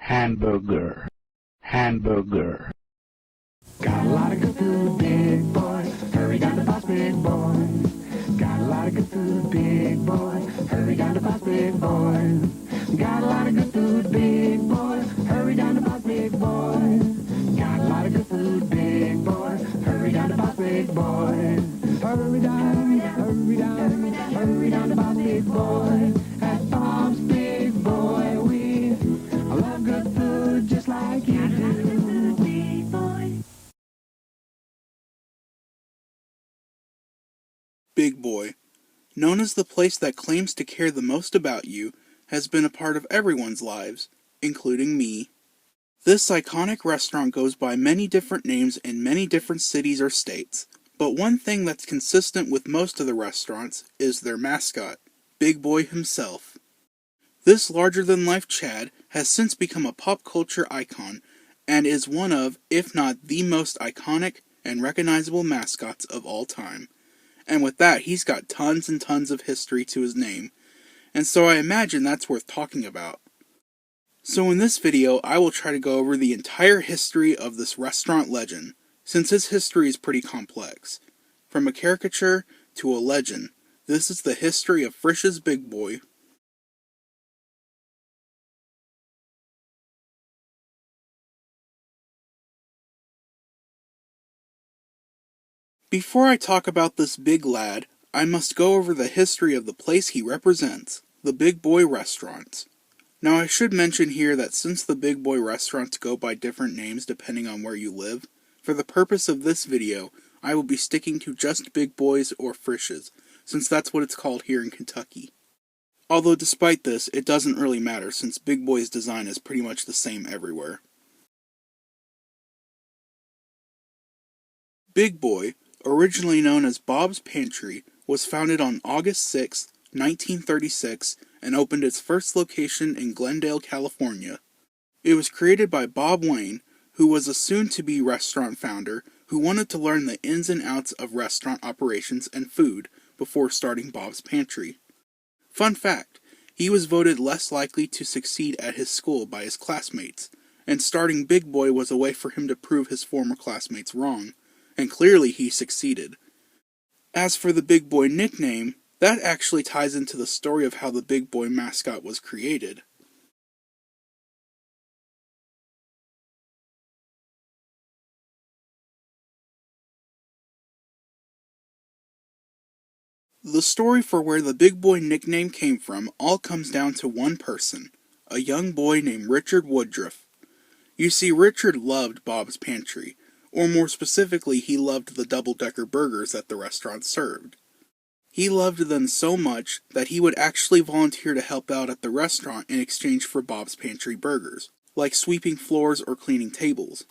hamburger, hamburger. Got a lot of good food, big boy. Hurry down to boss, big boy. Got a lot of good food, big boy. Hurry down to boss, big boy. Got a lot of good food, big boy. Hurry down to boss, big boy. Got a lot of good food, big boy. Hurry down to boss, big boy. Hurry down, hurry down, hurry down to boss, big boy. At Bob's Big Boy, we love good food just like you do. Big boy. Big Boy, known as the place that claims to care the most about you, has been a part of everyone's lives, including me. This iconic restaurant goes by many different names in many different cities or states, but one thing that's consistent with most of the restaurants is their mascot, Big Boy himself. This larger-than-life Chad has since become a pop culture icon and is one of, if not the most iconic and recognizable mascots of all time. And with that, he's got tons and tons of history to his name, and so I imagine that's worth talking about. So in this video, I will try to go over the entire history of this restaurant legend, since his history is pretty complex. From a caricature to a legend, this is the history of Frisch's Big Boy. Before I talk about this big lad, I must go over the history of the place he represents, the Big Boy Restaurants. Now I should mention here that since the Big Boy Restaurants go by different names depending on where you live, for the purpose of this video, I will be sticking to just Big Boys or Frisch's, since that's what it's called here in Kentucky. Although despite this, it doesn't really matter since Big Boy's design is pretty much the same everywhere. Big Boy, originally known as Bob's Pantry, was founded on August 6, 1936, and opened its first location in Glendale, California. It was created by Bob Wayne, who was a soon-to-be restaurant founder who wanted to learn the ins and outs of restaurant operations and food before starting Bob's Pantry. Fun fact, he was voted less likely to succeed at his school by his classmates, and starting Big Boy was a way for him to prove his former classmates wrong. And clearly he succeeded. As for the Big Boy nickname, that actually ties into the story of how the Big Boy mascot was created. The story for where the Big Boy nickname came from all comes down to one person, a young boy named Richard Woodruff. You see, Richard loved Bob's Pantry, or more specifically, he loved the double-decker burgers that the restaurant served. He loved them so much that he would actually volunteer to help out at the restaurant in exchange for Bob's Pantry burgers, like sweeping floors or cleaning tables.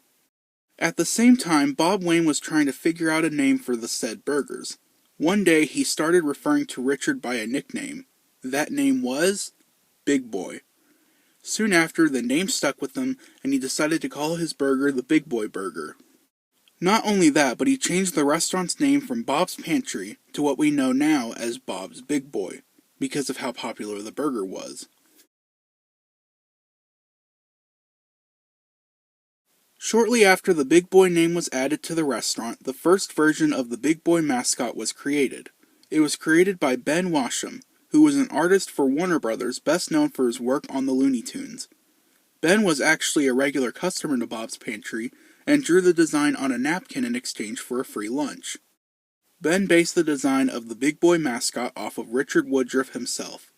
At the same time, Bob Wayne was trying to figure out a name for the said burgers. One day, he started referring to Richard by a nickname. That name was Big Boy. Soon after, the name stuck with him, and he decided to call his burger the Big Boy Burger. Not only that, but he changed the restaurant's name from Bob's Pantry to what we know now as Bob's Big Boy, because of how popular the burger was. Shortly after the Big Boy name was added to the restaurant, the first version of the Big Boy mascot was created. It was created by Ben Washam, who was an artist for Warner Brothers best known for his work on the Looney Tunes. Ben was actually a regular customer to Bob's Pantry, and drew the design on a napkin in exchange for a free lunch. Ben based the design of the Big Boy mascot off of Richard Woodruff himself.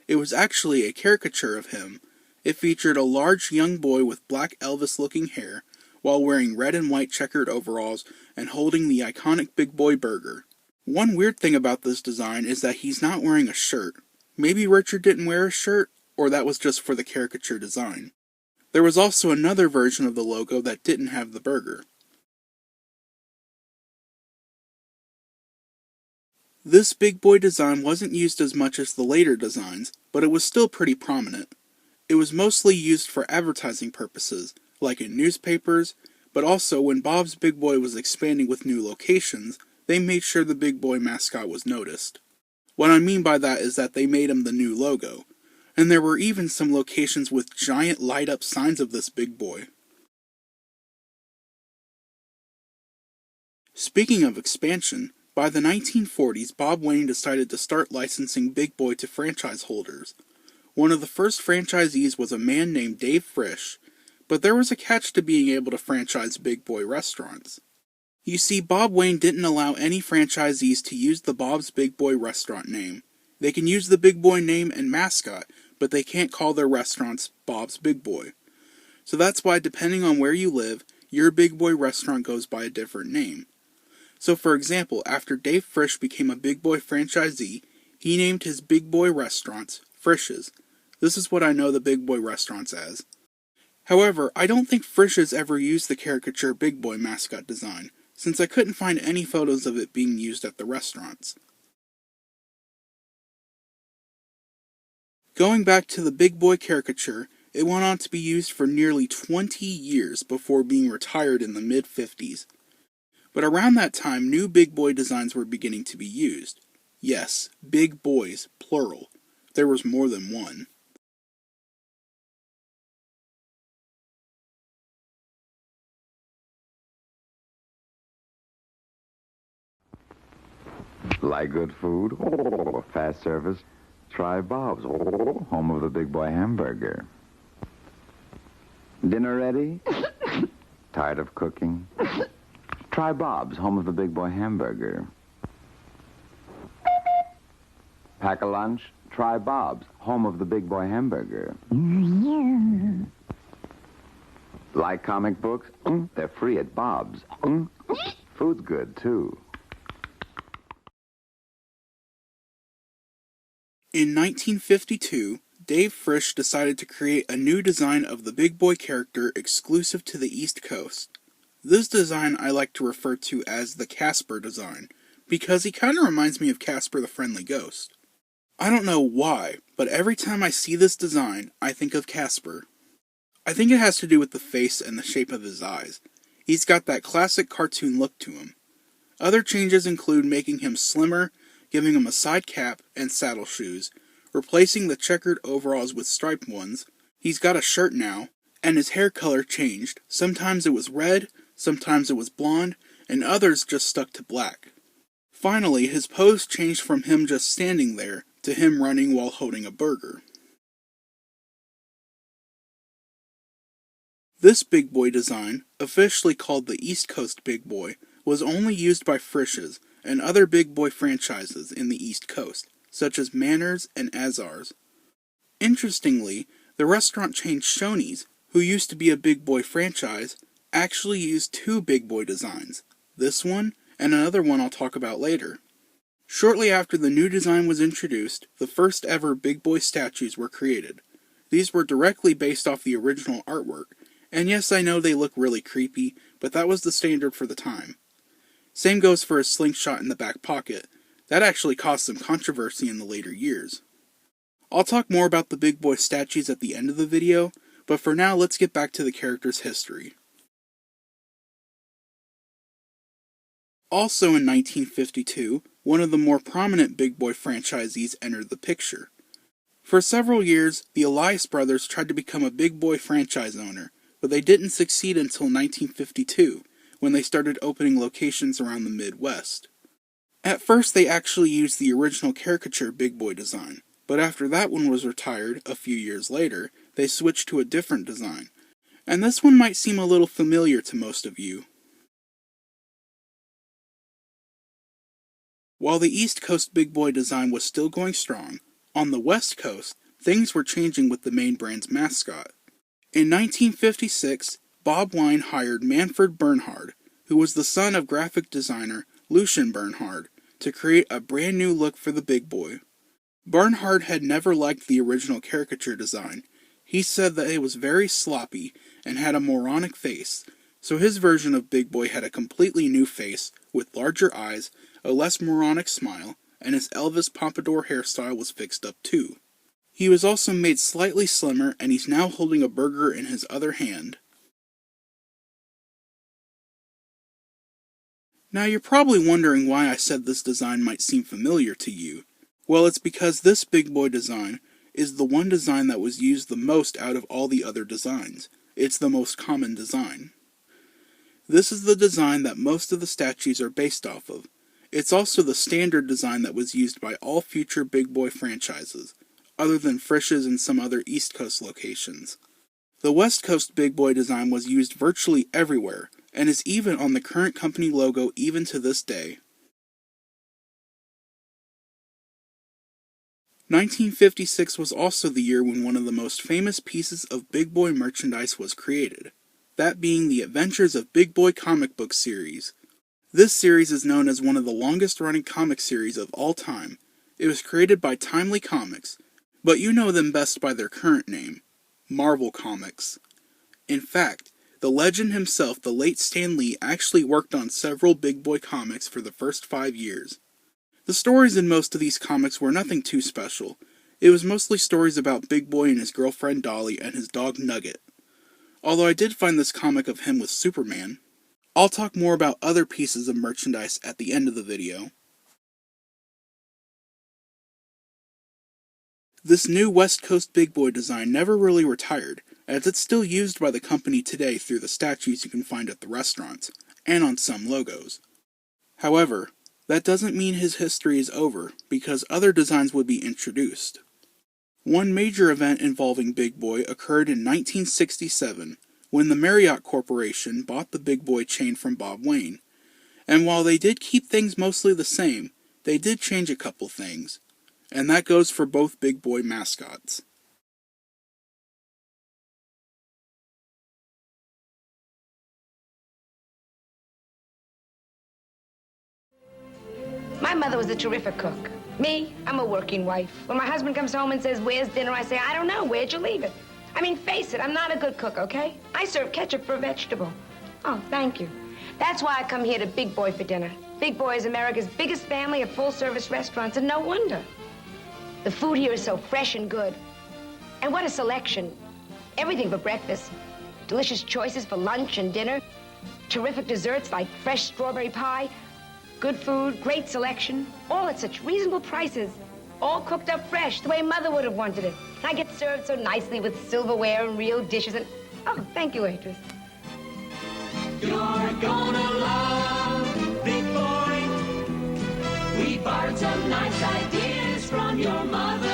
It was actually a caricature of him. It featured a large young boy with black Elvis-looking hair, while wearing red and white checkered overalls and holding the iconic Big Boy burger. One weird thing about this design is that he's not wearing a shirt. Maybe Richard didn't wear a shirt, or that was just for the caricature design. There was also another version of the logo that didn't have the burger. This Big Boy design wasn't used as much as the later designs, but it was still pretty prominent. It was mostly used for advertising purposes, like in newspapers, but also when Bob's Big Boy was expanding with new locations, they made sure the Big Boy mascot was noticed. What I mean by that is that they made him the new logo. and there were even some locations with giant light-up signs of this big boy. Speaking of expansion, by the 1940s, Bob Wayne decided to start licensing Big Boy to franchise holders. One of the first franchisees was a man named Dave Frisch, but there was a catch to being able to franchise Big Boy restaurants. You see, Bob Wayne didn't allow any franchisees to use the Bob's Big Boy restaurant name. They can use the Big Boy name and mascot, but they can't call their restaurants Bob's Big Boy. So that's why, depending on where you live, your Big Boy restaurant goes by a different name. So for example, after Dave Frisch became a Big Boy franchisee, he named his Big Boy restaurants Frisch's. This is what I know the Big Boy restaurants as. However, I don't think Frisch's ever used the caricature Big Boy mascot design, since I couldn't find any photos of it being used at the restaurants. Going back to the Big Boy caricature, it went on to be used for nearly 20 years before being retired in the mid-50s. But around that time, new Big Boy designs were beginning to be used. Yes, Big Boys, plural. There was more than one. Like good food? Oh, fast service? Try Bob's, home of the Big Boy hamburger. Dinner ready? Tired of cooking? Try Bob's, home of the Big Boy hamburger. Pack a lunch? Try Bob's, home of the Big Boy hamburger. Like comic books? They're free at Bob's. Food's good, too. In 1952, Dave Frisch decided to create a new design of the Big Boy character exclusive to the East Coast. This design I like to refer to as the Casper design, because he kinda reminds me of Casper the Friendly Ghost. I don't know why, but every time I see this design, I think of Casper. I think it has to do with the face and the shape of his eyes. He's got that classic cartoon look to him. Other changes include making him slimmer, giving him a side cap and saddle shoes, replacing the checkered overalls with striped ones. He's got a shirt now, and his hair color changed. Sometimes it was red, sometimes it was blonde, and others just stuck to black. Finally, his pose changed from him just standing there to him running while holding a burger. This Big Boy design, officially called the East Coast Big Boy, was only used by Frisch's and other Big Boy franchises in the East Coast, such as Manners and Azar's. Interestingly, the restaurant chain Shoney's, who used to be a Big Boy franchise, actually used two Big Boy designs, this one and another one I'll talk about later. Shortly after the new design was introduced, the first ever Big Boy statues were created. These were directly based off the original artwork, and yes, I know they look really creepy, but that was the standard for the time. Same goes for a slingshot in the back pocket. That actually caused some controversy in the later years. I'll talk more about the Big Boy statues at the end of the video, but for now let's get back to the character's history. Also in 1952, one of the more prominent Big Boy franchisees entered the picture. For several years, the Elias brothers tried to become a Big Boy franchise owner, but they didn't succeed until 1952, when they started opening locations around the Midwest. At first they actually used the original caricature Big Boy design, but after that one was retired a few years later, they switched to a different design, and this one might seem a little familiar to most of you. While the East Coast Big Boy design was still going strong, on the West Coast, things were changing with the main brand's mascot. In 1956, Bob Wine hired Manfred Bernhard, who was the son of graphic designer Lucien Bernhard, to create a brand new look for the Big Boy. Bernhard had never liked the original caricature design. He said that it was very sloppy and had a moronic face, so his version of Big Boy had a completely new face, with larger eyes, a less moronic smile, and his Elvis pompadour hairstyle was fixed up too. He was also made slightly slimmer, and he's now holding a burger in his other hand. Now you're probably wondering why I said this design might seem familiar to you. Well, it's because this Big Boy design is the one design that was used the most out of all the other designs. It's the most common design. This is the design that most of the statues are based off of. It's also the standard design that was used by all future Big Boy franchises, other than Frisch's and some other East Coast locations. The West Coast Big Boy design was used virtually everywhere, and is even on the current company logo even to this day. 1956 was also the year when one of the most famous pieces of Big Boy merchandise was created, that being the Adventures of Big Boy comic book series. This series is known as one of the longest-running comic series of all time. It was created by Timely Comics, but you know them best by their current name, Marvel Comics. In fact, the legend himself, the late Stan Lee, actually worked on several Big Boy comics for the first 5 years. The stories in most of these comics were nothing too special. It was mostly stories about Big Boy and his girlfriend Dolly and his dog Nugget. Although I did find this comic of him with Superman. I'll talk more about other pieces of merchandise at the end of the video. This new West Coast Big Boy design never really retired, as it's still used by the company today through the statues you can find at the restaurants, and on some logos. However, that doesn't mean his history is over, because other designs would be introduced. One major event involving Big Boy occurred in 1967, when the Marriott Corporation bought the Big Boy chain from Bob Wayne. And while they did keep things mostly the same, they did change a couple things. And that goes for both Big Boy mascots. My mother was a terrific cook. Me, I'm a working wife. When my husband comes home and says, "Where's dinner?" I say, "I don't know. Where'd you leave it?" I mean, face it, I'm not a good cook, okay? I serve ketchup for a vegetable. Oh, thank you. That's why I come here to Big Boy for dinner. Big Boy is America's biggest family of full-service restaurants, and no wonder. The food here is so fresh and good. And what a selection. Everything for breakfast. Delicious choices for lunch and dinner. Terrific desserts like fresh strawberry pie. Good food, great selection, all at such reasonable prices. All cooked up fresh, the way Mother would have wanted it. I get served so nicely with silverware and real dishes and... Oh, thank you, waitress. You're gonna love Big Boy. We borrowed some nice ideas from your mother.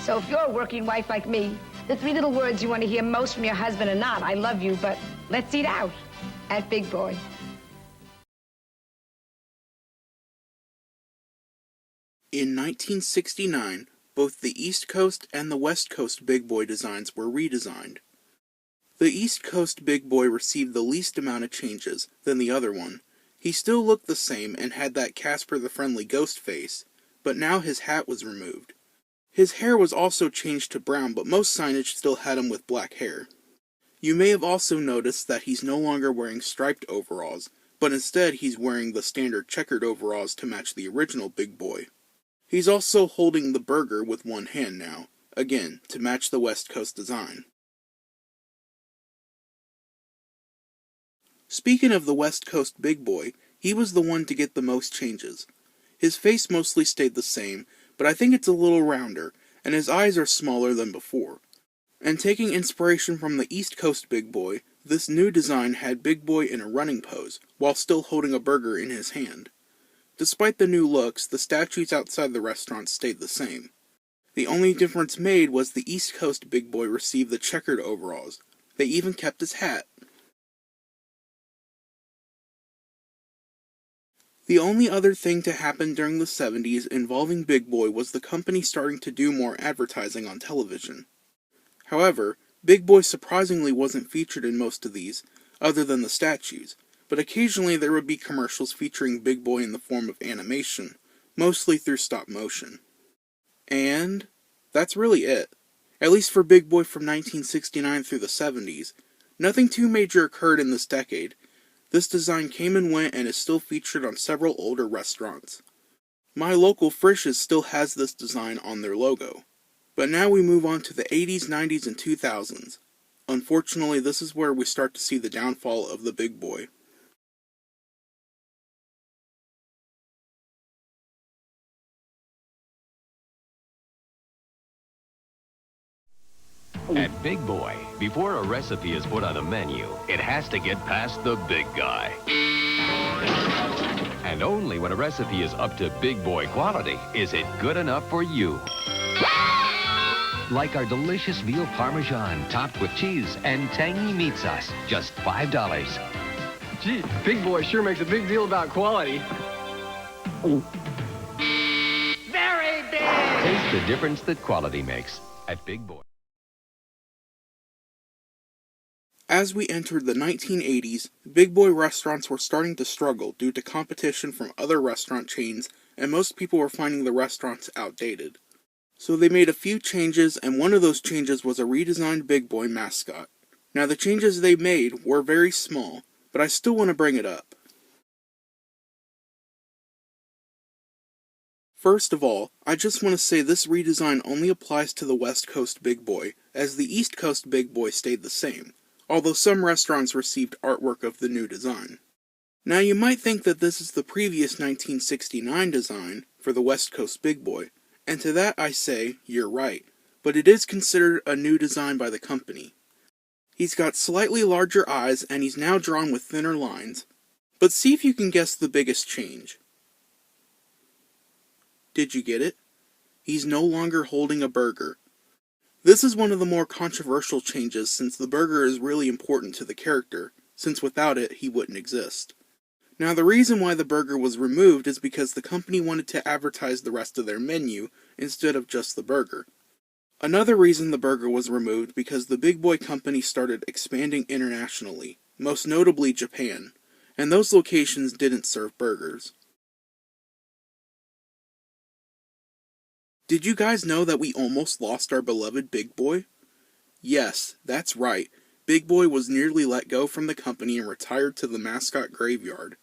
So if you're a working wife like me, the 3 little words you want to hear most from your husband are not, "I love you," but "let's eat out" at Big Boy. In 1969, both the East Coast and the West Coast Big Boy designs were redesigned. The East Coast Big Boy received the least amount of changes than the other one. He still looked the same and had that Casper the Friendly Ghost face, but now his hat was removed. His hair was also changed to brown, but most signage still had him with black hair. You may have also noticed that he's no longer wearing striped overalls, but instead he's wearing the standard checkered overalls to match the original Big Boy. He's also holding the burger with one hand now, again, to match the West Coast design. Speaking of the West Coast Big Boy, he was the one to get the most changes. His face mostly stayed the same, but I think it's a little rounder, and his eyes are smaller than before. And taking inspiration from the East Coast Big Boy, this new design had Big Boy in a running pose, while still holding a burger in his hand. Despite the new looks, the statues outside the restaurant stayed the same. The only difference made was the East Coast Big Boy received the checkered overalls. They even kept his hat. The only other thing to happen during the 70s involving Big Boy was the company starting to do more advertising on television. However, Big Boy surprisingly wasn't featured in most of these, other than the statues. But occasionally there would be commercials featuring Big Boy in the form of animation, mostly through stop motion. And that's really it. At least for Big Boy from 1969 through the 70s. Nothing too major occurred in this decade. This design came and went and is still featured on several older restaurants. My local Frisch's still has this design on their logo. But now we move on to the 80s, 90s, and 2000s. Unfortunately, this is where we start to see the downfall of the Big Boy. At Big Boy, before a recipe is put on a menu, it has to get past the big guy. And only when a recipe is up to Big Boy quality is it good enough for you. Like our delicious veal parmesan topped with cheese and tangy meat sauce, just $5. Gee, Big Boy sure makes a big deal about quality. Very big! Taste the difference that quality makes at Big Boy. As we entered the 1980s, Big Boy restaurants were starting to struggle due to competition from other restaurant chains, and most people were finding the restaurants outdated. So they made a few changes, and one of those changes was a redesigned Big Boy mascot. Now the changes they made were very small, but I still want to bring it up. First of all, I just want to say this redesign only applies to the West Coast Big Boy, as the East Coast Big Boy stayed the same, although some restaurants received artwork of the new design. Now you might think that this is the previous 1969 design for the West Coast Big Boy, and to that I say, you're right, but it is considered a new design by the company. He's got slightly larger eyes and he's now drawn with thinner lines, but see if you can guess the biggest change. Did you get it? He's no longer holding a burger. This is one of the more controversial changes since the burger is really important to the character, since without it he wouldn't exist. Now the reason why the burger was removed is because the company wanted to advertise the rest of their menu instead of just the burger. Another reason the burger was removed because the Big Boy company started expanding internationally, most notably Japan, and those locations didn't serve burgers. Did you guys know that we almost lost our beloved Big Boy? Yes, that's right. Big Boy was nearly let go from the company and retired to the Mascot graveyard.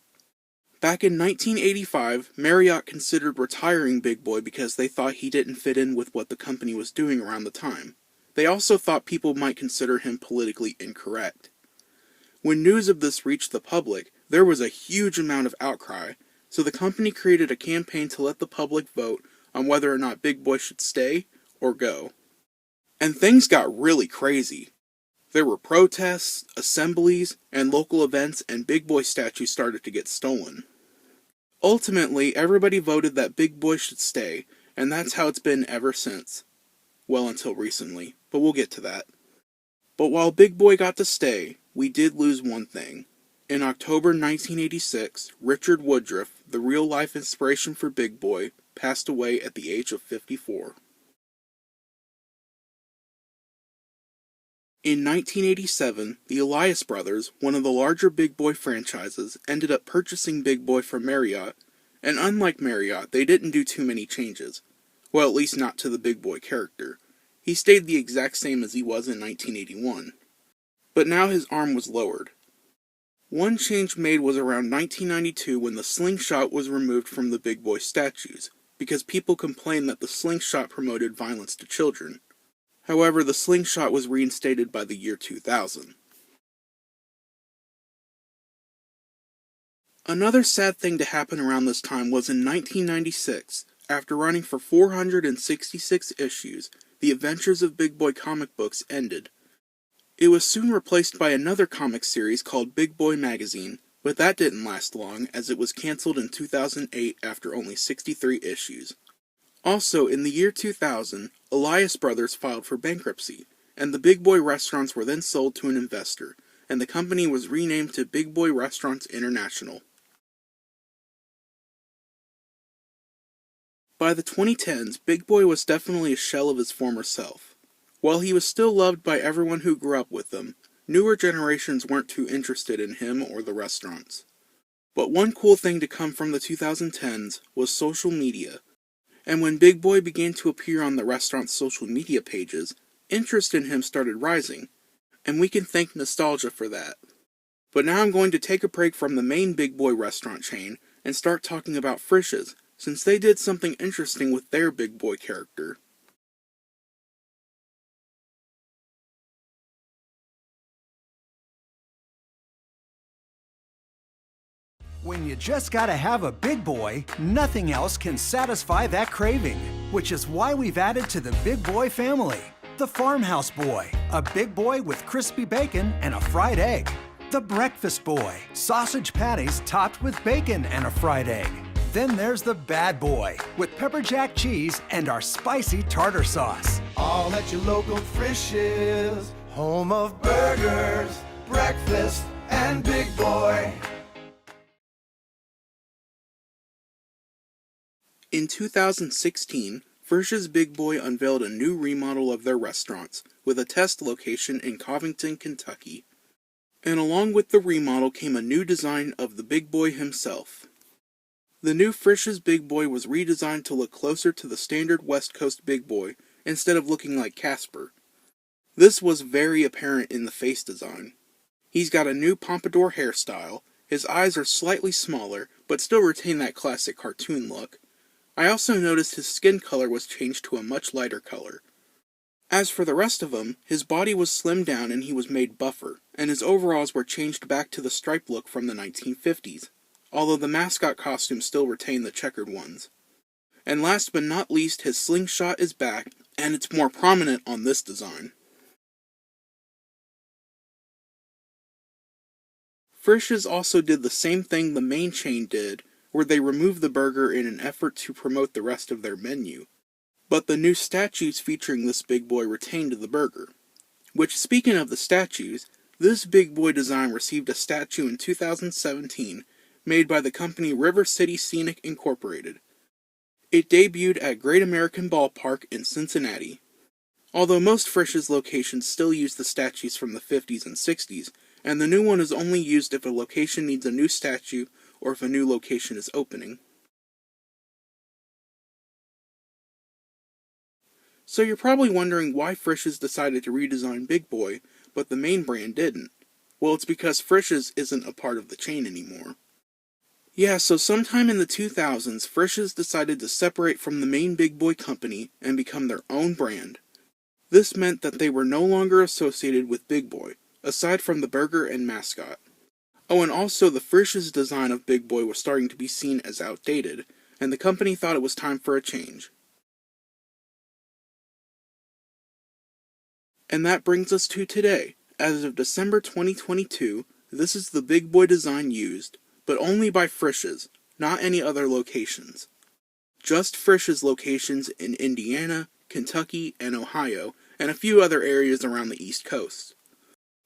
Back in 1985, Marriott considered retiring Big Boy because they thought he didn't fit in with what the company was doing around the time. They also thought people might consider him politically incorrect. When news of this reached the public, there was a huge amount of outcry, so the company created a campaign to let the public vote on whether or not Big Boy should stay or go. And things got really crazy. There were protests, assemblies, and local events, and Big Boy statues started to get stolen. Ultimately, everybody voted that Big Boy should stay, and that's how it's been ever since. Well, until recently, but we'll get to that. But while Big Boy got to stay, we did lose one thing. In October 1986, Richard Woodruff, the real-life inspiration for Big Boy, passed away at the age of 54. In 1987, the Elias brothers, one of the larger Big Boy franchises, ended up purchasing Big Boy from Marriott, and unlike Marriott, they didn't do too many changes. Well, at least not to the Big Boy character. He stayed the exact same as he was in 1981. But now his arm was lowered. One change made was around 1992 when the slingshot was removed from the Big Boy statues, because people complained that the slingshot promoted violence to children. However, the slingshot was reinstated by the year 2000. Another sad thing to happen around this time was in 1996. After running for 466 issues, the Adventures of Big Boy comic books ended. It was soon replaced by another comic series called Big Boy Magazine, but that didn't last long as it was cancelled in 2008 after only 63 issues. Also, in the year 2000, Elias Brothers filed for bankruptcy, and the Big Boy restaurants were then sold to an investor, and the company was renamed to Big Boy Restaurants International. By the 2010s, Big Boy was definitely a shell of his former self. While he was still loved by everyone who grew up with him, newer generations weren't too interested in him or the restaurants. But one cool thing to come from the 2010s was social media. And when Big Boy began to appear on the restaurant's social media pages, interest in him started rising, and we can thank nostalgia for that. But now I'm going to take a break from the main Big Boy restaurant chain and start talking about Frisch's, since they did something interesting with their Big Boy character. When you just gotta have a Big Boy, nothing else can satisfy that craving, which is why we've added to the Big Boy family. The Farmhouse Boy, a big boy with crispy bacon and a fried egg. The Breakfast Boy, sausage patties topped with bacon and a fried egg. Then there's the Bad Boy, with pepper jack cheese and our spicy tartar sauce. All at your local Frisch's, home of burgers, breakfast, and Big Boy. In 2016, Frisch's Big Boy unveiled a new remodel of their restaurants, with a test location in Covington, Kentucky. And along with the remodel came a new design of the Big Boy himself. The new Frisch's Big Boy was redesigned to look closer to the standard West Coast Big Boy, instead of looking like Casper. This was very apparent in the face design. He's got a new pompadour hairstyle, his eyes are slightly smaller, but still retain that classic cartoon look. I also noticed his skin color was changed to a much lighter color. As for the rest of him, his body was slimmed down and he was made buffer, and his overalls were changed back to the striped look from the 1950s, although the mascot costume still retained the checkered ones. And last but not least, his slingshot is back, and it's more prominent on this design. Frisch's also did the same thing the main chain did, where they removed the burger in an effort to promote the rest of their menu. But the new statues featuring this Big Boy retained the burger. Which, speaking of the statues, this Big Boy design received a statue in 2017 made by the company River City Scenic Incorporated. It debuted at Great American Ballpark in Cincinnati. Although most Frisch's locations still use the statues from the 50s and 60s, and the new one is only used if a location needs a new statue or if a new location is opening. So you're probably wondering why Frisch's decided to redesign Big Boy, but the main brand didn't. Well, it's because Frisch's isn't a part of the chain anymore. Yeah, so sometime in the 2000s, Frisch's decided to separate from the main Big Boy company and become their own brand. This meant that they were no longer associated with Big Boy, aside from the burger and mascot. Oh, and also the Frisch's design of Big Boy was starting to be seen as outdated, and the company thought it was time for a change. And that brings us to today. As of December 2022, this is the Big Boy design used, but only by Frisch's, not any other locations. Just Frisch's locations in Indiana, Kentucky, and Ohio, and a few other areas around the East Coast.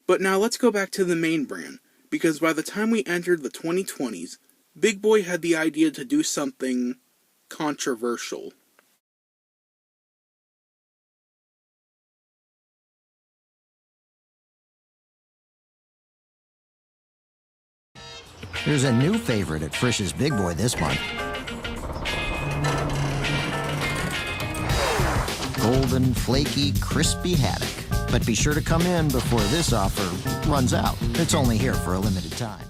But now let's go back to the main brand, because by the time we entered the 2020s, Big Boy had the idea to do something controversial. There's a new favorite at Frisch's Big Boy this month. Golden, flaky, crispy haddock. But be sure to come in before this offer runs out. It's only here for a limited time.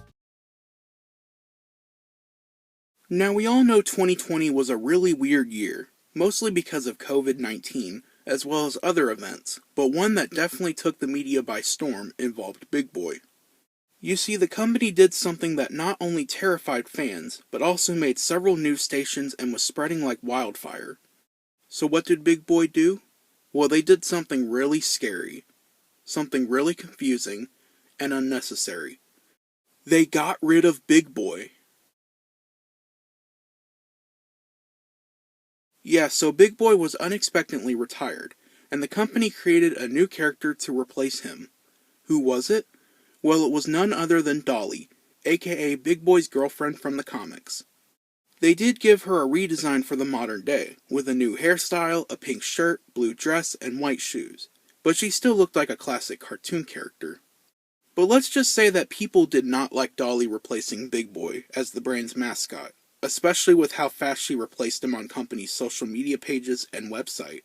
Now we all know 2020 was a really weird year, mostly because of COVID-19, as well as other events, but one that definitely took the media by storm involved Big Boy. You see, the company did something that not only terrified fans, but also made several news stations and was spreading like wildfire. So what did Big Boy do? Well, they did something really scary, something really confusing, and unnecessary. They got rid of Big Boy. Yeah, so Big Boy was unexpectedly retired, and the company created a new character to replace him. Who was it? Well, it was none other than Dolly, aka Big Boy's girlfriend from the comics. They did give her a redesign for the modern day, with a new hairstyle, a pink shirt, blue dress, and white shoes, but she still looked like a classic cartoon character. But let's just say that people did not like Dolly replacing Big Boy as the brand's mascot, especially with how fast she replaced him on company's social media pages and website.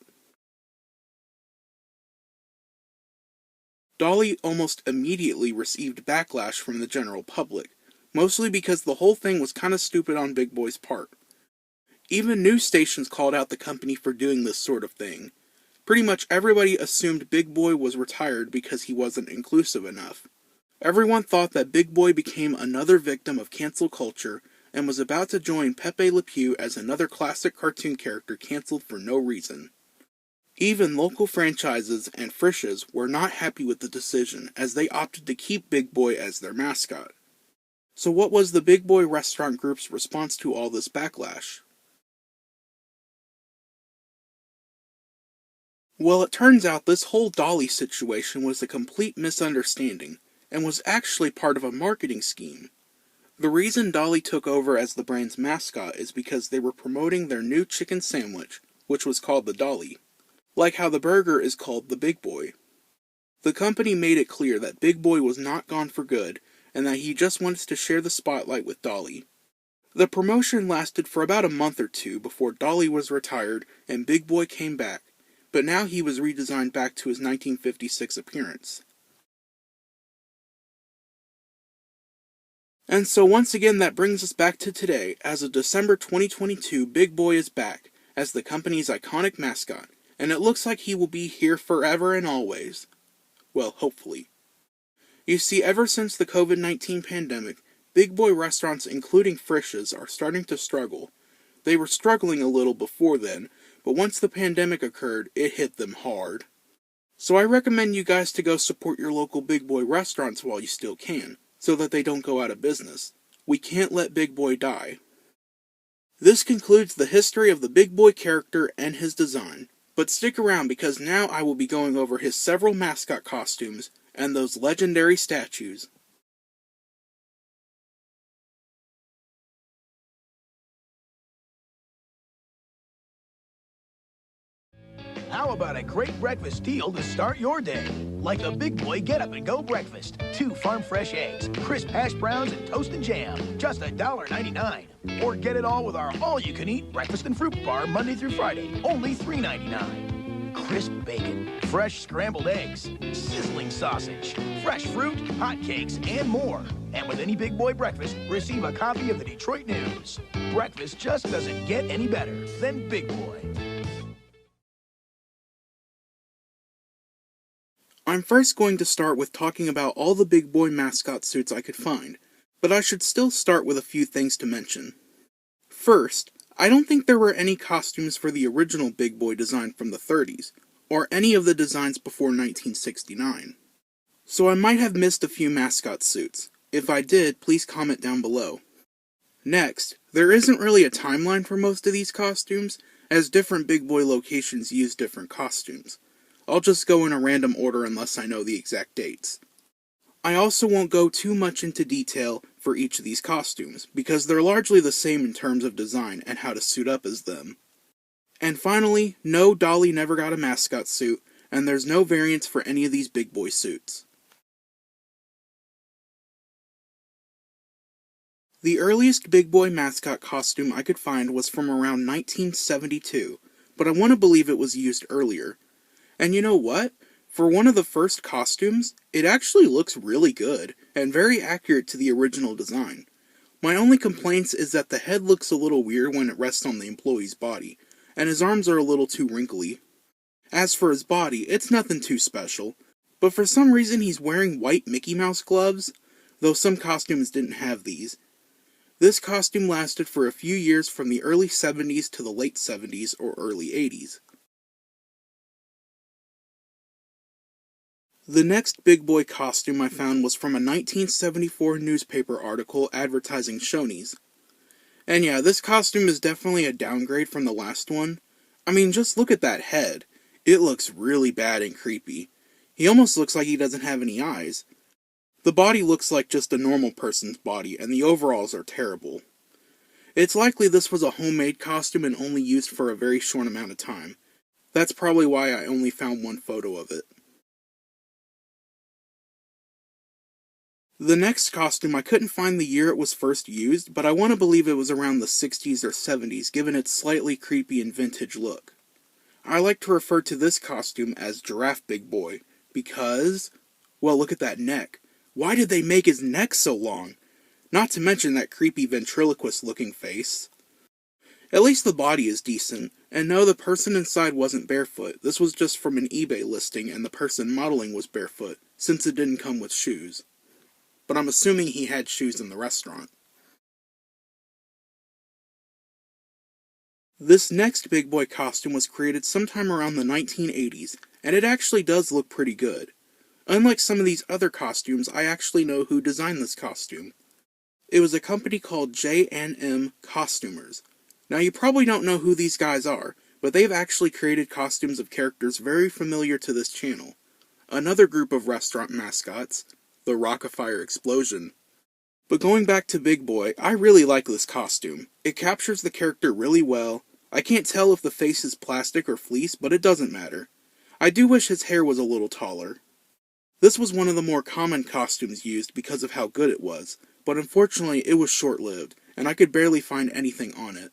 Dolly almost immediately received backlash from the general public, mostly because the whole thing was kinda stupid on Big Boy's part. Even news stations called out the company for doing this sort of thing. Pretty much everybody assumed Big Boy was retired because he wasn't inclusive enough. Everyone thought that Big Boy became another victim of cancel culture and was about to join Pepe Le Pew as another classic cartoon character canceled for no reason. Even local franchises and Frisch's were not happy with the decision, as they opted to keep Big Boy as their mascot. So what was the Big Boy Restaurant Group's response to all this backlash? Well, it turns out this whole Dolly situation was a complete misunderstanding, and was actually part of a marketing scheme. The reason Dolly took over as the brand's mascot is because they were promoting their new chicken sandwich, which was called the Dolly, like how the burger is called the Big Boy. The company made it clear that Big Boy was not gone for good, and that he just wanted to share the spotlight with Dolly. The promotion lasted for about a month or two before Dolly was retired and Big Boy came back, but now he was redesigned back to his 1956 appearance. And so once again that brings us back to today, as of December 2022, Big Boy is back as the company's iconic mascot, and it looks like he will be here forever and always. Well, hopefully. You see, ever since the COVID-19 pandemic, Big Boy restaurants including Frisch's are starting to struggle. They were struggling a little before then, but once the pandemic occurred, it hit them hard. So I recommend you guys to go support your local Big Boy restaurants while you still can, so that they don't go out of business. We can't let Big Boy die. This concludes the history of the Big Boy character and his design, but stick around because now I will be going over his several mascot costumes and those legendary statues. How about a great breakfast deal to start your day? Like the Big Boy Get Up and Go Breakfast. 2 farm fresh eggs, crisp hash browns, and toast and jam. Just $1.99. Or get it all with our all-you-can-eat breakfast and fruit bar Monday through Friday. Only $3.99. Crisp bacon, fresh scrambled eggs, sizzling sausage, fresh fruit, hot cakes, and more. And with any Big Boy breakfast, receive a copy of the Detroit News. Breakfast just doesn't get any better than Big Boy. I'm first going to start with talking about all the Big Boy mascot suits I could find, but I should still start with a few things to mention. First, I don't think there were any costumes for the original Big Boy design from the 30s, or any of the designs before 1969. So I might have missed a few mascot suits. If I did, please comment down below. Next, there isn't really a timeline for most of these costumes, as different Big Boy locations use different costumes. I'll just go in a random order unless I know the exact dates. I also won't go too much into detail for each of these costumes, because they're largely the same in terms of design and how to suit up as them. And finally, no, Dolly never got a mascot suit, and there's no variants for any of these Big Boy suits. The earliest Big Boy mascot costume I could find was from around 1972, but I want to believe it was used earlier. And you know what? For one of the first costumes, it actually looks really good, and very accurate to the original design. My only complaints is that the head looks a little weird when it rests on the employee's body, and his arms are a little too wrinkly. As for his body, it's nothing too special, but for some reason he's wearing white Mickey Mouse gloves, though some costumes didn't have these. This costume lasted for a few years from the early 70s to the late 70s or early 80s. The next Big Boy costume I found was from a 1974 newspaper article advertising Shoney's. And yeah, this costume is definitely a downgrade from the last one. I mean, just look at that head. It looks really bad and creepy. He almost looks like he doesn't have any eyes. The body looks like just a normal person's body, and the overalls are terrible. It's likely this was a homemade costume and only used for a very short amount of time. That's probably why I only found one photo of it. The next costume, I couldn't find the year it was first used, but I want to believe it was around the 60s or 70s, given its slightly creepy and vintage look. I like to refer to this costume as Giraffe Big Boy, because, well, look at that neck. Why did they make his neck so long? Not to mention that creepy ventriloquist-looking face. At least the body is decent, and no, the person inside wasn't barefoot. This was just from an eBay listing, and the person modeling was barefoot, since it didn't come with shoes. But I'm assuming he had shoes in the restaurant. This next big boy costume was created sometime around the 1980s, and it actually does look pretty good. Unlike some of these other costumes, I actually know who designed this costume. It was a company called J&M Costumers. Now you probably don't know who these guys are, but they've actually created costumes of characters very familiar to this channel. Another group of restaurant mascots, the Rock-afire Explosion. But going back to Big Boy, I really like this costume. It captures the character really well. I can't tell if the face is plastic or fleece, but it doesn't matter. I do wish his hair was a little taller. This was one of the more common costumes used because of how good it was, but unfortunately it was short-lived, and I could barely find anything on it.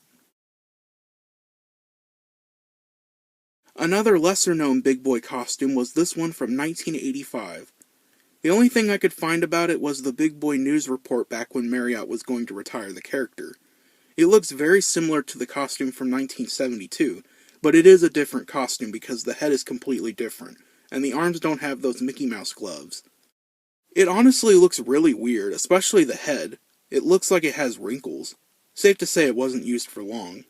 Another lesser-known Big Boy costume was this one from 1985. The only thing I could find about it was the Big Boy news report back when Marriott was going to retire the character. It looks very similar to the costume from 1972, but it is a different costume because the head is completely different, and the arms don't have those Mickey Mouse gloves. It honestly looks really weird, especially the head. It looks like it has wrinkles. Safe to say it wasn't used for long.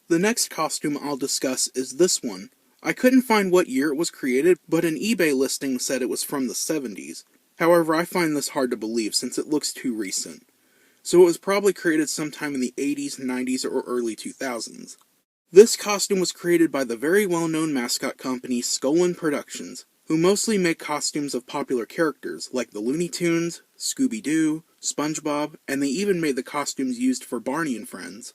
The next costume I'll discuss is this one. I couldn't find what year it was created, but an eBay listing said it was from the 70s. However, I find this hard to believe since it looks too recent. So it was probably created sometime in the 80s, 90s, or early 2000s. This costume was created by the very well-known mascot company Skullin Productions, who mostly make costumes of popular characters like the Looney Tunes, Scooby-Doo, SpongeBob, and they even made the costumes used for Barney and Friends.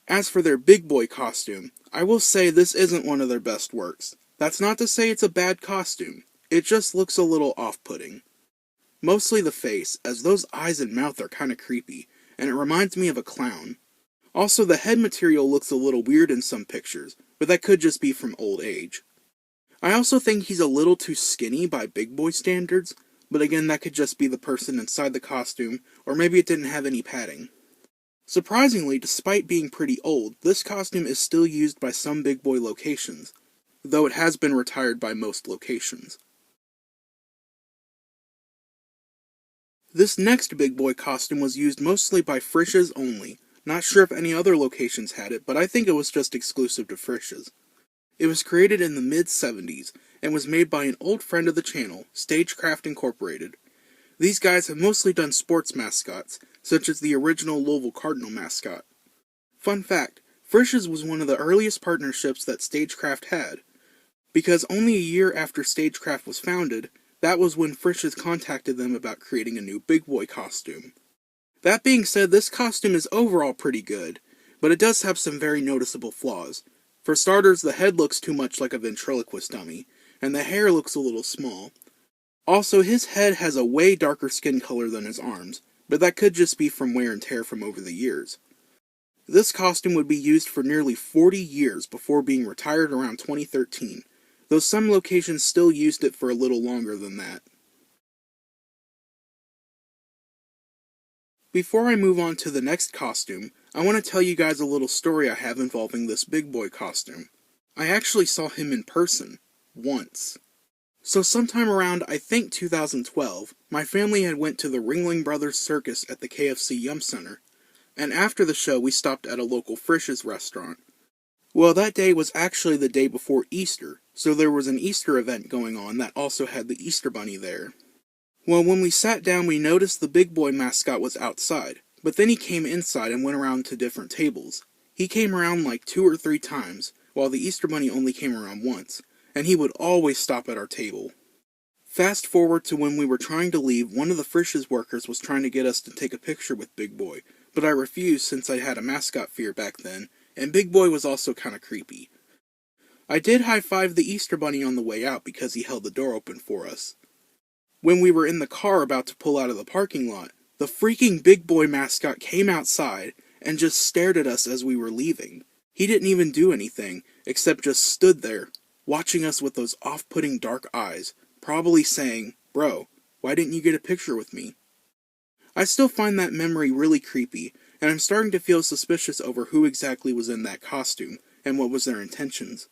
As for their Big Boy costume, I will say this isn't one of their best works. That's not to say it's a bad costume, it just looks a little off-putting. Mostly the face, as those eyes and mouth are kinda creepy, and it reminds me of a clown. Also, the head material looks a little weird in some pictures, but that could just be from old age. I also think he's a little too skinny by Big Boy standards, but again that could just be the person inside the costume, or maybe it didn't have any padding. Surprisingly, despite being pretty old, this costume is still used by some Big Boy locations, though it has been retired by most locations. This next Big Boy costume was used mostly by Frisch's only. Not sure if any other locations had it, but I think it was just exclusive to Frisch's. It was created in the mid-70s, and was made by an old friend of the channel, Stagecraft Incorporated. These guys have mostly done sports mascots, such as the original Louisville Cardinal mascot. Fun fact, Frisch's was one of the earliest partnerships that Stagecraft had, because only a year after Stagecraft was founded, that was when Frisch's contacted them about creating a new Big Boy costume. That being said, this costume is overall pretty good, but it does have some very noticeable flaws. For starters, the head looks too much like a ventriloquist dummy, and the hair looks a little small. Also, his head has a way darker skin color than his arms, but that could just be from wear and tear from over the years. This costume would be used for nearly 40 years before being retired around 2013, though some locations still used it for a little longer than that. Before I move on to the next costume, I want to tell you guys a little story I have involving this Big Boy costume. I actually saw him in person, once. So sometime around, I think 2012, my family had went to the Ringling Brothers Circus at the KFC Yum Center, and after the show we stopped at a local Frisch's restaurant. Well, that day was actually the day before Easter, so there was an Easter event going on that also had the Easter Bunny there. Well, when we sat down we noticed the Big Boy mascot was outside, but then he came inside and went around to different tables. He came around like 2 or 3 times, while the Easter Bunny only came around once, and he would always stop at our table. Fast forward to when we were trying to leave, one of the Frisch's workers was trying to get us to take a picture with Big Boy, but I refused since I had a mascot fear back then, and Big Boy was also kinda creepy. I did high-five the Easter Bunny on the way out because he held the door open for us. When we were in the car about to pull out of the parking lot, the freaking Big Boy mascot came outside and just stared at us as we were leaving. He didn't even do anything, except just stood there, watching us with those off-putting dark eyes, probably saying, "Bro, why didn't you get a picture with me?" I still find that memory really creepy, and I'm starting to feel suspicious over who exactly was in that costume, and what was their intentions.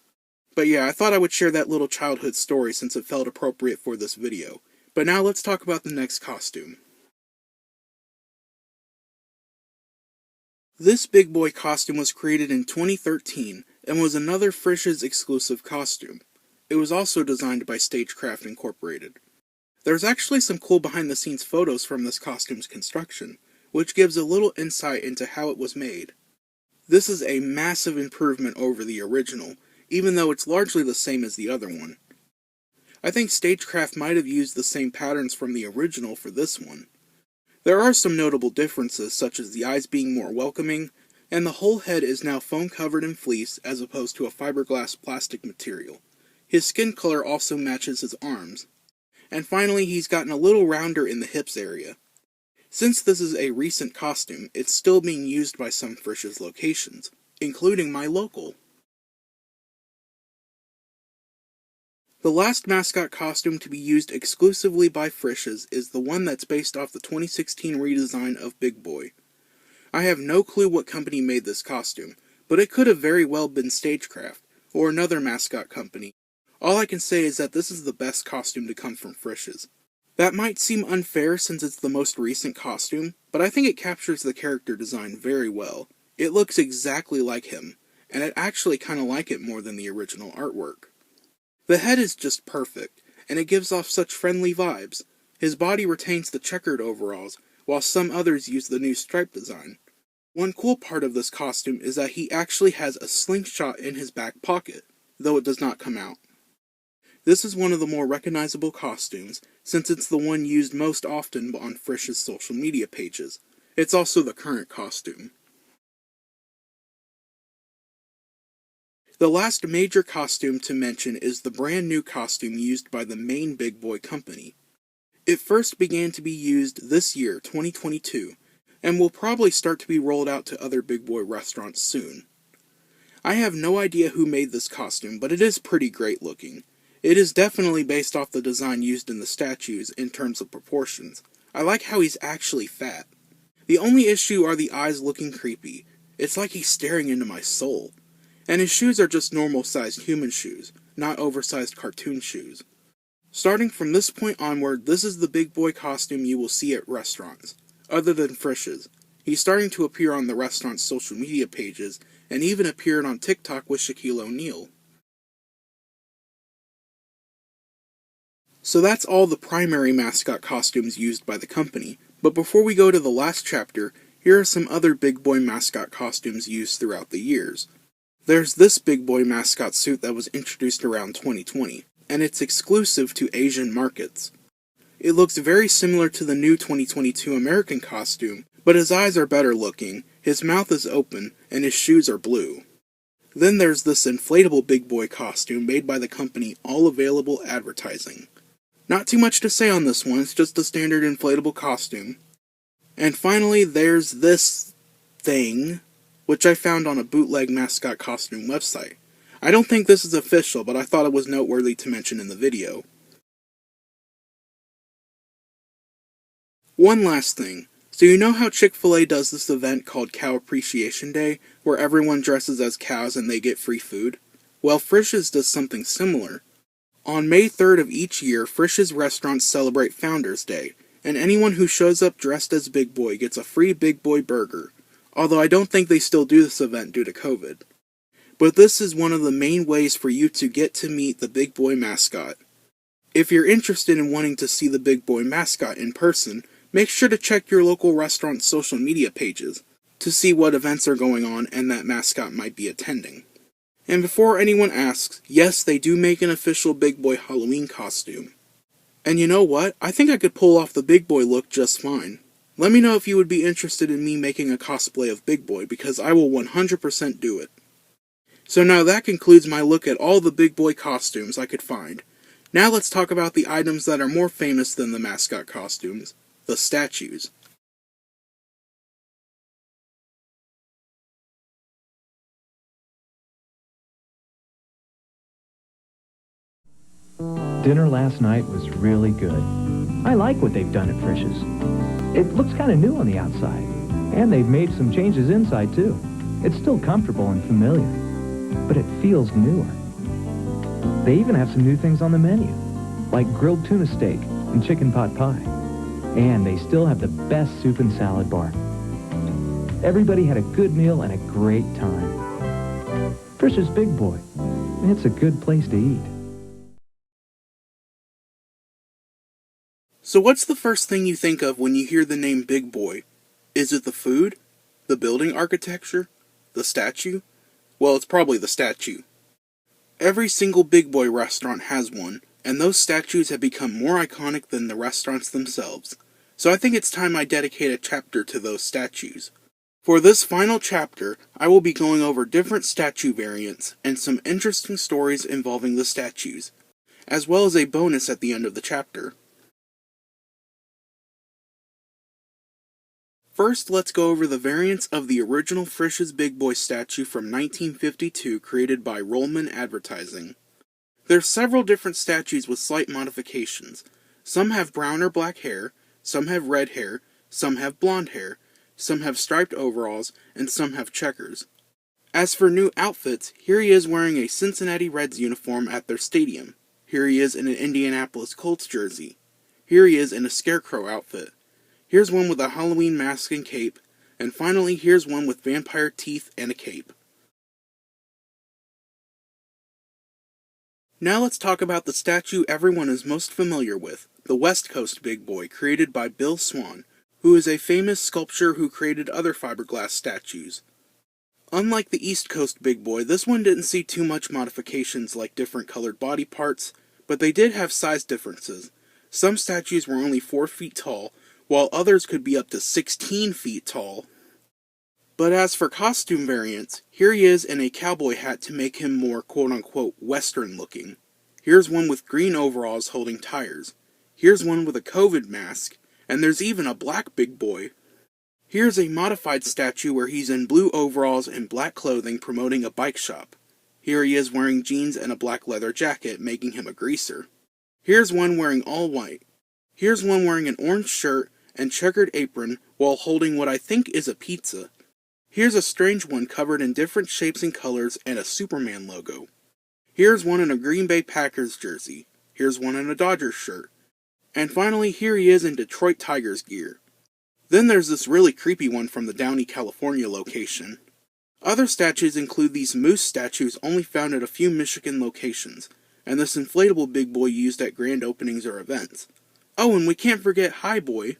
But yeah, I thought I would share that little childhood story since it felt appropriate for this video. But now let's talk about the next costume. This Big Boy costume was created in 2013 and was another Frisch's exclusive costume. It was also designed by Stagecraft Incorporated. There's actually some cool behind-the-scenes photos from this costume's construction, which gives a little insight into how it was made. This is a massive improvement over the original, even though it's largely the same as the other one. I think Stagecraft might have used the same patterns from the original for this one. There are some notable differences, such as the eyes being more welcoming, and the whole head is now foam covered in fleece as opposed to a fiberglass plastic material. His skin color also matches his arms. And finally, he's gotten a little rounder in the hips area. Since this is a recent costume, it's still being used by some Frisch's locations, including my local. The last mascot costume to be used exclusively by Frisch's is the one that's based off the 2016 redesign of Big Boy. I have no clue what company made this costume, but it could have very well been Stagecraft, or another mascot company. All I can say is that this is the best costume to come from Frisch's. That might seem unfair since it's the most recent costume, but I think it captures the character design very well. It looks exactly like him, and I actually kinda like it more than the original artwork. The head is just perfect, and it gives off such friendly vibes. His body retains the checkered overalls, while some others use the new stripe design. One cool part of this costume is that he actually has a slingshot in his back pocket, though it does not come out. This is one of the more recognizable costumes, since it's the one used most often on Frisch's social media pages. It's also the current costume. The last major costume to mention is the brand new costume used by the main Big Boy company. It first began to be used this year, 2022, and will probably start to be rolled out to other Big Boy restaurants soon. I have no idea who made this costume, but it is pretty great looking. It is definitely based off the design used in the statues in terms of proportions. I like how he's actually fat. The only issue are the eyes looking creepy. It's like he's staring into my soul. And his shoes are just normal-sized human shoes, not oversized cartoon shoes. Starting from this point onward, this is the Big Boy costume you will see at restaurants, other than Frisch's. He's starting to appear on the restaurant's social media pages, and even appeared on TikTok with Shaquille O'Neal. So that's all the primary mascot costumes used by the company, but before we go to the last chapter, here are some other Big Boy mascot costumes used throughout the years. There's this Big Boy mascot suit that was introduced around 2020, and it's exclusive to Asian markets. It looks very similar to the new 2022 American costume, but his eyes are better looking, his mouth is open, and his shoes are blue. Then there's this inflatable Big Boy costume made by the company All Available Advertising. Not too much to say on this one, it's just a standard inflatable costume. And finally, there's this thing, which I found on a bootleg mascot costume website. I don't think this is official, but I thought it was noteworthy to mention in the video. One last thing. So you know how Chick-fil-A does this event called Cow Appreciation Day, where everyone dresses as cows and they get free food? Well, Frisch's does something similar. On May 3rd of each year, Frisch's restaurants celebrate Founders Day, and anyone who shows up dressed as Big Boy gets a free Big Boy burger, although I don't think they still do this event due to COVID. But this is one of the main ways for you to get to meet the Big Boy mascot. If you're interested in wanting to see the Big Boy mascot in person, make sure to check your local restaurant's social media pages to see what events are going on and that mascot might be attending. And before anyone asks, yes, they do make an official Big Boy Halloween costume. And you know what? I think I could pull off the Big Boy look just fine. Let me know if you would be interested in me making a cosplay of Big Boy, because I will 100% do it. So now that concludes my look at all the Big Boy costumes I could find. Now let's talk about the items that are more famous than the mascot costumes, the statues. Dinner last night was really good. I like what they've done at Frisch's. It looks kind of new on the outside, and they've made some changes inside too. It's still comfortable and familiar, but it feels newer. They even have some new things on the menu, like grilled tuna steak and chicken pot pie. And they still have the best soup and salad bar. Everybody had a good meal and a great time. Frisch's Big Boy. It's a good place to eat. So what's the first thing you think of when you hear the name Big Boy? Is it the food? The building architecture? The statue? Well, it's probably the statue. Every single Big Boy restaurant has one, and those statues have become more iconic than the restaurants themselves. So I think it's time I dedicate a chapter to those statues. For this final chapter, I will be going over different statue variants and some interesting stories involving the statues, as well as a bonus at the end of the chapter. First, let's go over the variants of the original Frisch's Big Boy statue from 1952 created by Rollman Advertising. There's several different statues with slight modifications. Some have brown or black hair, some have red hair, some have blonde hair, some have striped overalls, and some have checkers. As for new outfits, here he is wearing a Cincinnati Reds uniform at their stadium. Here he is in an Indianapolis Colts jersey. Here he is in a scarecrow outfit. Here's one with a Halloween mask and cape, and finally here's one with vampire teeth and a cape. Now let's talk about the statue everyone is most familiar with, the West Coast Big Boy, created by Bill Swan, who is a famous sculptor who created other fiberglass statues. Unlike the East Coast Big Boy, this one didn't see too much modifications like different colored body parts, but they did have size differences. Some statues were only 4 feet tall, while others could be up to 16 feet tall. But as for costume variants, here he is in a cowboy hat to make him more quote-unquote Western looking. Here's one with green overalls holding tires. Here's one with a COVID mask, and there's even a black Big Boy. Here's a modified statue where he's in blue overalls and black clothing promoting a bike shop. Here he is wearing jeans and a black leather jacket, making him a greaser. Here's one wearing all white. Here's one wearing an orange shirt and checkered apron while holding what I think is a pizza. Here's a strange one covered in different shapes and colors and a Superman logo. Here's one in a Green Bay Packers jersey. Here's one in a Dodgers shirt. And finally, here he is in Detroit Tigers gear. Then there's this really creepy one from the Downey, California location. Other statues include these moose statues only found at a few Michigan locations, and this inflatable Big Boy used at grand openings or events. Oh, and we can't forget High Boy.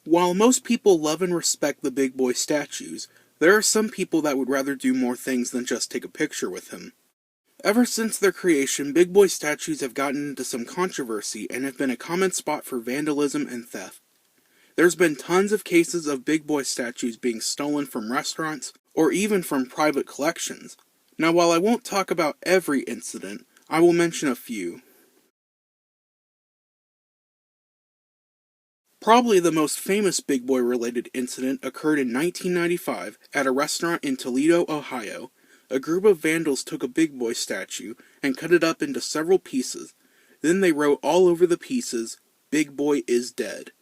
While most people love and respect the Big Boy statues, there are some people that would rather do more things than just take a picture with him. Ever since their creation, Big Boy statues have gotten into some controversy and have been a common spot for vandalism and theft. There's been tons of cases of Big Boy statues being stolen from restaurants or even from private collections. Now, while I won't talk about every incident, I will mention a few. Probably the most famous Big Boy related incident occurred in 1995 at a restaurant in Toledo, Ohio. A group of vandals took a Big Boy statue and cut it up into several pieces. Then they wrote all over the pieces, "Big Boy is dead."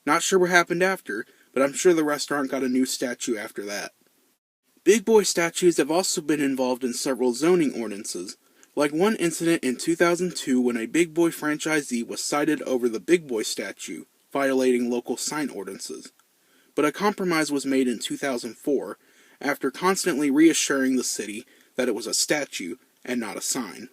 Not sure what happened after, but I'm sure the restaurant got a new statue after that. Big Boy statues have also been involved in several zoning ordinances, like one incident in 2002 when a Big Boy franchisee was cited over the Big Boy statue, violating local sign ordinances. But a compromise was made in 2004, after constantly reassuring the city that it was a statue and not a sign.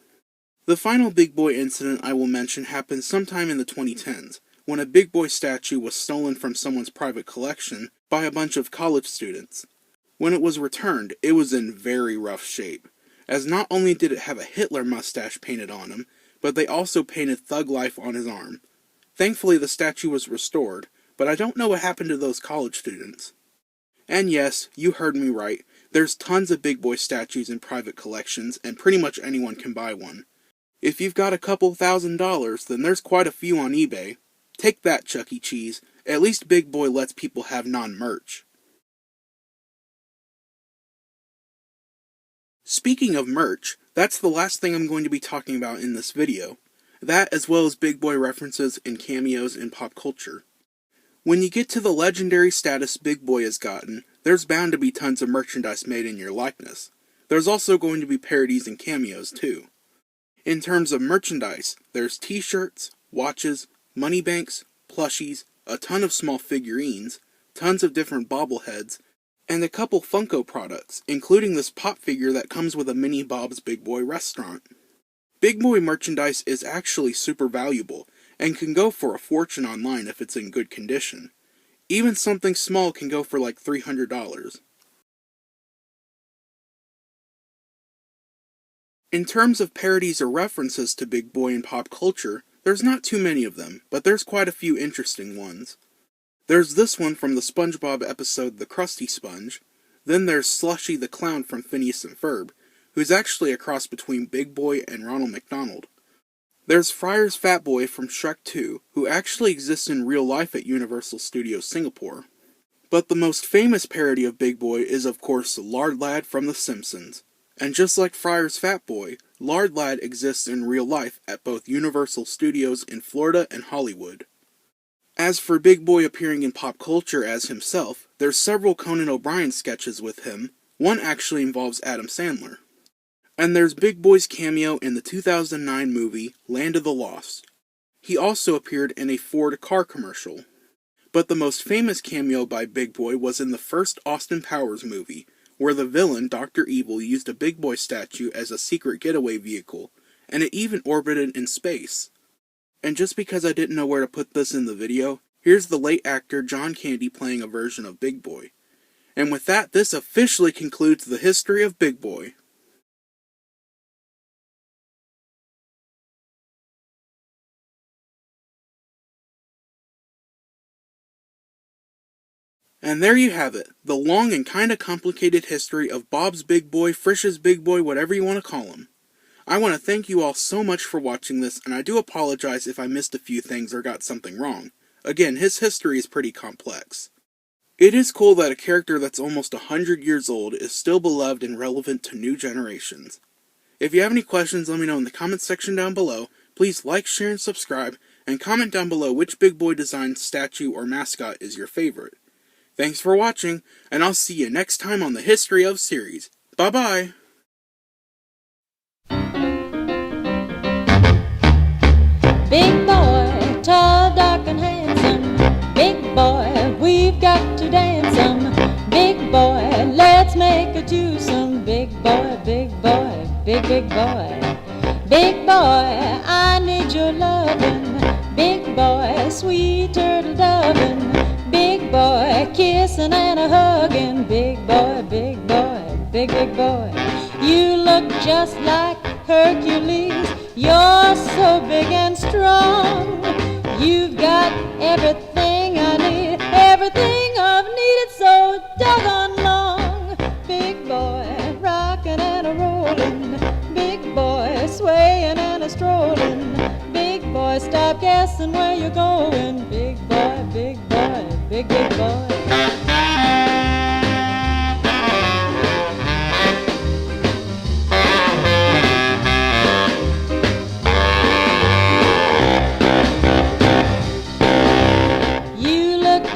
The final Big Boy incident I will mention happened sometime in the 2010s, when a Big Boy statue was stolen from someone's private collection by a bunch of college students. When it was returned, it was in very rough shape, as not only did it have a Hitler mustache painted on him, but they also painted Thug Life on his arm. Thankfully, the statue was restored, but I don't know what happened to those college students. And yes, you heard me right, there's tons of Big Boy statues in private collections, and pretty much anyone can buy one. If you've got a couple $1,000s, then there's quite a few on eBay. Take that, Chuck E. Cheese. At least Big Boy lets people have non-merch. Speaking of merch, that's the last thing I'm going to be talking about in this video. That, as well as Big Boy references and cameos in pop culture. When you get to the legendary status Big Boy has gotten, there's bound to be tons of merchandise made in your likeness. There's also going to be parodies and cameos too. In terms of merchandise, there's t-shirts, watches, money banks, plushies, a ton of small figurines, tons of different bobbleheads, and a couple Funko products, including this pop figure that comes with a mini Bob's Big Boy restaurant. Big Boy merchandise is actually super valuable, and can go for a fortune online if it's in good condition. Even something small can go for like $300. In terms of parodies or references to Big Boy in pop culture, there's not too many of them, but there's quite a few interesting ones. There's this one from the SpongeBob episode The Krusty Sponge. Then there's Slushy the Clown from Phineas and Ferb, who's actually a cross between Big Boy and Ronald McDonald. There's Friar's Fat Boy from Shrek 2, who actually exists in real life at Universal Studios Singapore. But the most famous parody of Big Boy is of course Lard Lad from The Simpsons. And just like Friar's Fat Boy, Lard Lad exists in real life at both Universal Studios in Florida and Hollywood. As for Big Boy appearing in pop culture as himself, there's several Conan O'Brien sketches with him. One actually involves Adam Sandler. And there's Big Boy's cameo in the 2009 movie Land of the Lost. He also appeared in a Ford car commercial. But the most famous cameo by Big Boy was in the first Austin Powers movie, where the villain, Dr. Evil, used a Big Boy statue as a secret getaway vehicle, and it even orbited in space. And just because I didn't know where to put this in the video, here's the late actor John Candy playing a version of Big Boy. And with that, this officially concludes the history of Big Boy. And there you have it, the long and kinda complicated history of Bob's Big Boy, Frisch's Big Boy, whatever you want to call him. I want to thank you all so much for watching this, and I do apologize if I missed a few things or got something wrong. Again, his history is pretty complex. It is cool that a character that's almost 100 years old is still beloved and relevant to new generations. If you have any questions, let me know in the comments section down below. Please like, share, and subscribe, and comment down below which Big Boy design, statue, or mascot is your favorite. Thanks for watching, and I'll see you next time on the History of series. Bye-bye! Big boy, tall, dark, and handsome. Big boy, we've got to dance some. Big boy, let's make a twosome. Big boy, big boy, big boy. Big boy, I need your lovin'. Big boy, sweet turtle dovin'. Big boy, kissing and a hugging. Big boy, big boy, big boy. You look just like Hercules. You're so big and strong. You've got everything I need, everything I've needed so doggone long. Big boy, rocking and a rolling. Big boy, swaying and a strolling. Big boy, stop guessing where you're going. Big boy, big boy, big boy.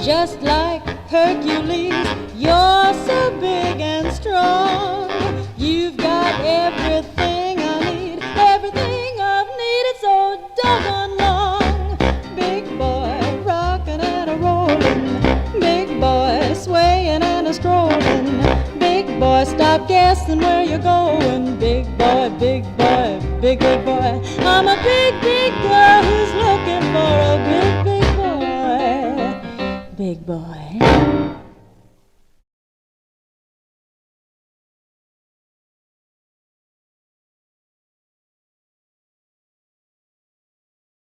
Just like Hercules, you're so big and strong. You've got everything I need, everything I've needed so doggone long. Big boy, rocking and a rolling. Big boy, swaying and a strolling. Big boy, stop guessing where you're going. Big boy, big boy, big boy. I'm a big girl who's looking for a big boy. Big boy.